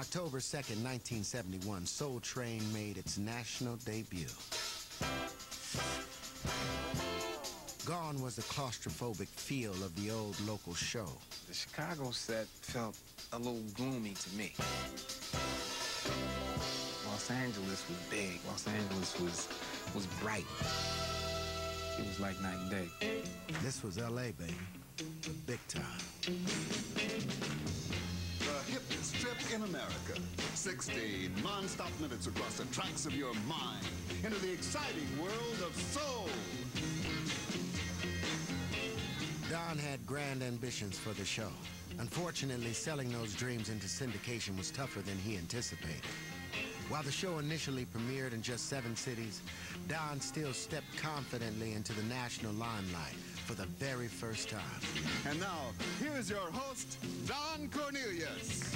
October 2nd, 1971, Soul Train made its national debut. Gone was the claustrophobic feel of the old local show. The Chicago set felt a little gloomy to me. Los Angeles was big. Los Angeles was bright. It was like night and day. This was L.A., baby. The big time. The hippest trip in America. 16 non-stop minutes across the tracks of your mind into the exciting world of soul. Don had grand ambitions for the show. Unfortunately, selling those dreams into syndication was tougher than he anticipated. While the show initially premiered in just 7 cities, Don still stepped confidently into the national limelight for the very first time. And now, here's your host, Don Cornelius.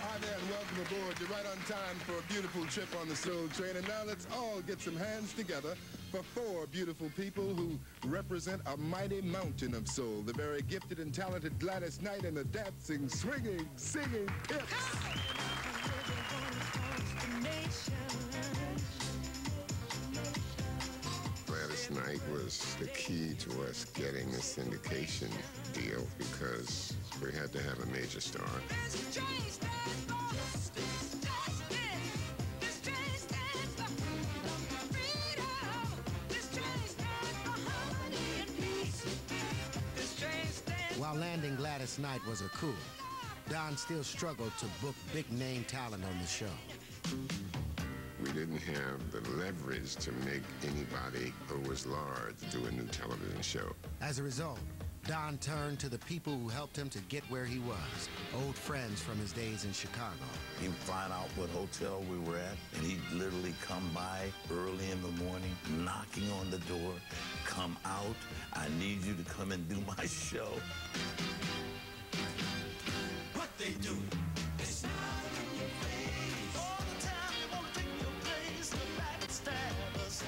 Hi there and welcome aboard. You're right on time for a beautiful trip on the Soul Train. And now let's all get some hands together for 4 beautiful people who represent a mighty mountain of soul. The very gifted and talented Gladys Knight and the dancing, swinging, singing Hips. Gladys Knight was the key to us getting a syndication deal because we had to have a major star. While landing Gladys Knight was a coup, Don still struggled to book big-name talent on the show. We didn't have the leverage to make anybody who was large do a new television show. As a result, Don turned to the people who helped him to get where he was, old friends from his days in Chicago. He'd find out what hotel we were at, and he'd literally come by early in the morning, knocking on the door, come out, I need you to come and do my show. What they do, they smile in your face. All the time they want to take your place, the backstabbers.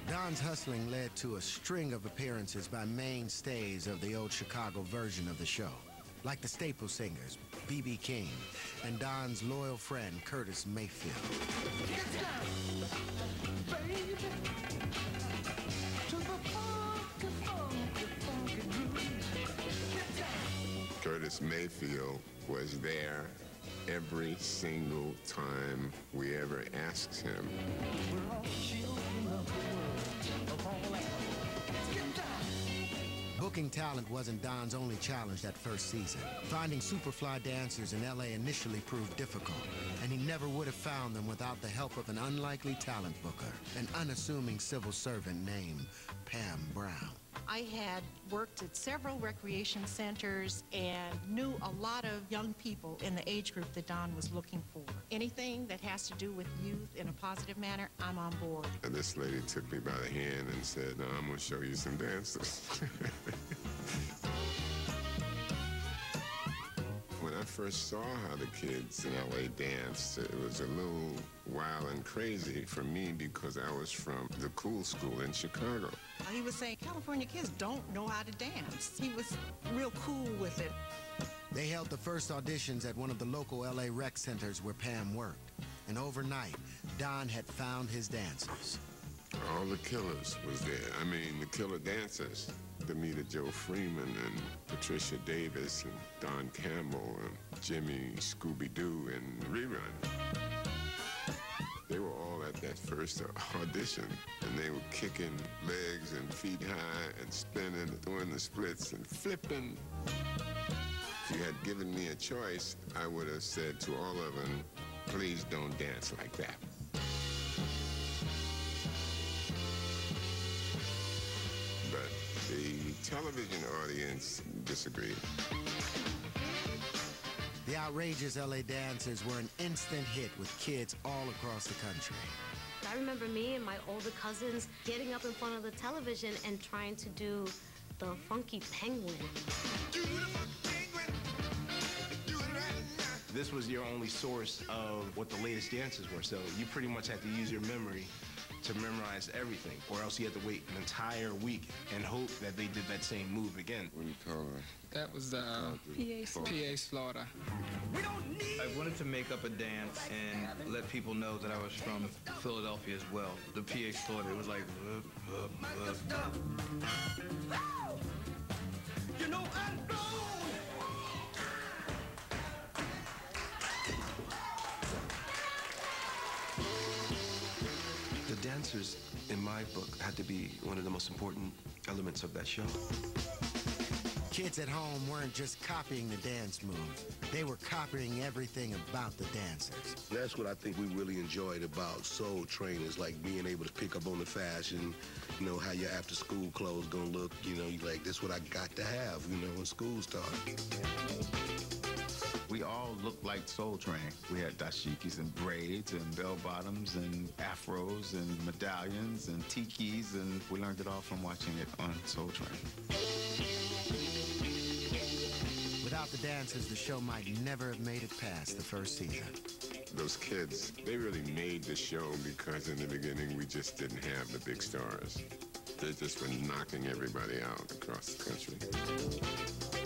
Don's hustling led to a string of appearances by mainstays of the old Chicago version of the show, like the Staple Singers, B.B. King, and Don's loyal friend, Curtis Mayfield. Get down, baby, to the funky, funky, funky groove. Get down. Curtis Mayfield was there every single time we ever asked him. We're all children of the world, of all that. Get down. Booking talent wasn't Don's only challenge that first season. Finding superfly dancers in L.A. initially proved difficult, and he never would have found them without the help of an unlikely talent booker, an unassuming civil servant named Pam Brown. I had worked at several recreation centers and knew a lot of young people in the age group that Don was looking for. Anything that has to do with youth in a positive manner, I'm on board. And this lady took me by the hand and said, "No, I'm going to show you some dancers." When I first saw how the kids in L.A. danced, it was a little wild and crazy for me because I was from the cool school in Chicago. He was saying California kids don't know how to dance. He was real cool with it. They held the first auditions at one of the local L.A. rec centers where Pam worked. And overnight, Don had found his dancers. All the killers was there. I mean, the killer dancers. Demita Joe Freeman and Patricia Davis and Don Campbell and Jimmy Scooby-Doo and Rerun. They were all at that first audition, and they were kicking legs and feet high and spinning, doing the splits and flipping. If you had given me a choice, I would have said to all of them, please don't dance like that. But the television audience disagreed. The outrageous L.A. dancers were an instant hit with kids all across the country. I remember me and my older cousins getting up in front of the television and trying to do the Funky Penguin. This was your only source of what the latest dances were, so you pretty much had to use your memory to memorize everything, or else he had to wait an entire week and hope that they did that same move again. What do you call it? That was PA Slaughter. I wanted to make up a dance and let people know that I was from Philadelphia as well. The PA Slaughter, it was like, You know I'm gone. The dancers, in my book, had to be one of the most important elements of that show. Kids at home weren't just copying the dance moves. They were copying everything about the dancers. That's what I think we really enjoyed about Soul Train, is like being able to pick up on the fashion, you know, how your after school clothes gonna look, you know, you like, this is what I got to have, you know, when school starts. We all looked like Soul Train. We had dashikis and braids and bell-bottoms and afros and medallions and tikis, and we learned it all from watching it on Soul Train. Without the dancers, the show might never have made it past the first season. Those kids, they really made the show because in the beginning we just didn't have the big stars. They just were knocking everybody out across the country.